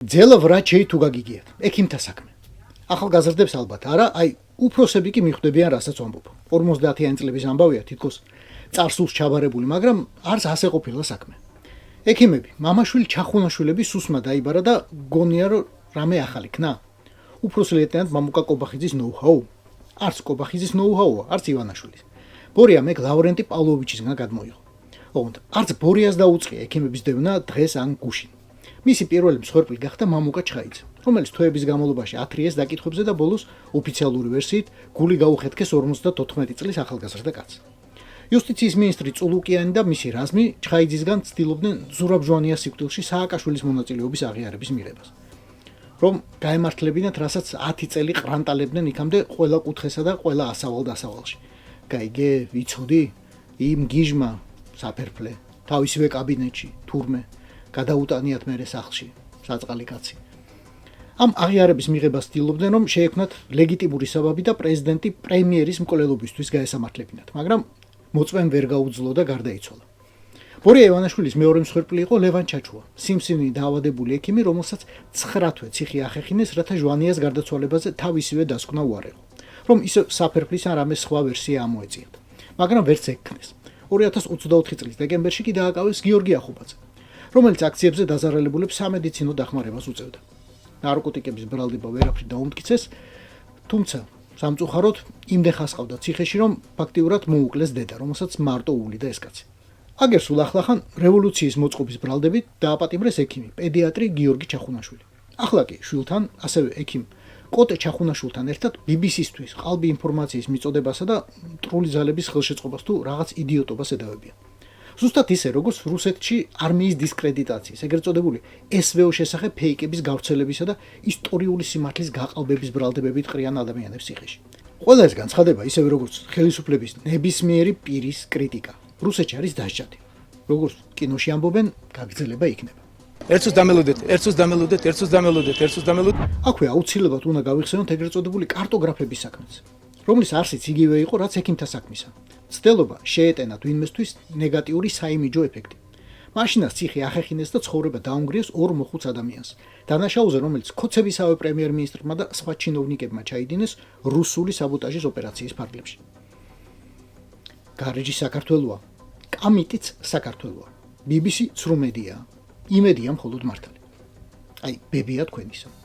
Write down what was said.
ძელა ვრაჩეი თუ გაგიგიათ, ექიმთა საქმე. ახალგაზრდებს ალბათ არა, უფროსები კი მიხვდებიან, რასაც ვამბობ. 50-იანი წლების ამბავია თითქოს წარსულს ჩაბარებული, მაგრამ არც ასე ყოფილა საქმე. ექიმები, მამაშვილი ჩახუნაშვილები სუსმა დაიბარა და გონია რომ რამე ახალი ქნა. უფროს ლეიტენანტ მამუკა კობახიძის ნოუ-ჰაუ. არც კობახიძის ნოუ-ჰაუა, არც ივანაშვილის. ბორია მეკ ლავრენტი პავლოვიჩისგან გადმოიღო. ოღონდ არც ბორიას დაუწყია ექიმების დევნა დღეს ან გუშინ. მისი პირველი მსხვერპლი გახდა მამუკა ჩხაიძე, რომელიც თვეების განმავლობაში ათრიეს დაკითხვებზე და ბოლოს ოფიციალური ვერსიით გული გაუხეთქეს 54 წლის ახალგაზრდა კაცს. იუსტიციის მინისტრი წულუკიანი და მისი რაზმი ჩხაიძისგან ცდილობდნენ ზურაბ ჟვანიას სიკვდილში სააკაშვილის მონაწილეობის აღიარების მიღებას. რომ გაემართლებინათ, რასაც 10 წელი ყრანტალებდნენ იქამდე ყველა კუთხესა და ყველა ასავალ-დასავალში. გაიგე, ვიცოდი, იმ გიჟმა საფერფლე, თავისივე კაბინეტში, თურმე გადაუტანიათ მერე სახლში, საწყალი კაცი. ამ აღიარების მიღებას ცდილობდნენ, რომ შეექმნათ ლეგიტიმური საბაბი და პრეზიდენტი პრემიერის მკვლელობისთვის გაესამართლებინათ, მაგრამ მოწმემ ვერ გაუძლო და გარდაიცვალა. ბორია ივანაშვილის მეორე მსხვერპლი იყო ლევან ჩაჩუა, სიმსივნი დაავადებული ექიმი, რომელსაც 9 თვე ციხე ახეხინეს, რათა ჟვანიას გარდაცვალებაზე თავისივე დასკვნა უარეღო, რომ ისევ საფერფლის ან რამე სხვა ვერსია ამოეწიათ, მაგრამ ვერც ეგქნეს. 2024 წლის დეკემბერში კი დააკავეს გიორგი ახუბაძე, რომელიც აქციებზე დაზარალებულებს სამედიცინო დახმარებას უწევდა. ნარკოტიკების ბრალდება ვერაფრით დაუმტკიცეს, თუმცა სამწუხაროდ იმდენ ხასყავდა ციხეში, რომ ფაქტიურად მოუკლეს დედა, რომელსაც მარტო უვლიდა ეს კაცი. აგერ სულ ახლახან რევოლუციის მოწყობის ბრალდებით დააპატიმრეს ექიმი, პედიატრი გიორგი ჩახუნაშვილი. ახლა კი შვილთან, ასევე ექიმ კოტე ჩახუნაშვილთან ერთად BBC-ისთვის ყალბი ინფორმაციის მიწოდებასა და მტრული ძალების ხელშეწყობას თუ რაღაც იდიოტობას ედავებიან. ზუსტად ისე, როგორც რუსეთში არმიის დისკრედიტაციის, ეგრეთ წოდებული SVO შესახებ ფეიკების გავრცელებისა და ისტორიული სიმართლის გაყალბების ბრალდებებით ყრიან ადამიანებს ციხეში. ყველა ეს განცხადება, ისევე როგორც ხელისუფლების ნებისმიერი პირის კრიტიკა, რუსეთში არის დასჯადი. როგორც კინოში ამბობენ, გაგრძელება იქნება. ერთს დამელოდეთ. აქვე აუცილებლად უნდა გავიხსენოთ ეგრეთ წოდებული კარტოგრაფების საქმეც, რომლის არსიც იგივე იყო, რაც ექიმთა საქმისა. ცდილობა შეეტენათ ვინმესთვის ნეგატიური საიმიჯო ეფექტი. მაშინაც ციხე ახეხინეს და ცხოვრება დაუნგრიეს ორ მოხუც ადამიანს. დანაშაულზე, რომელიც ქოცებისავე პრემიერ-მინისტრმა და სხვა ჩინოვნიკებმა ჩაიდინეს რუსული საბოტაჟის ოპერაციის ფარგლებში. გარეჯი საქართველოა, კამიტიც საქართველოა. BBC ცრუ მედია, იმედია მხოლოდ მართალი. ბებია თქვენისა.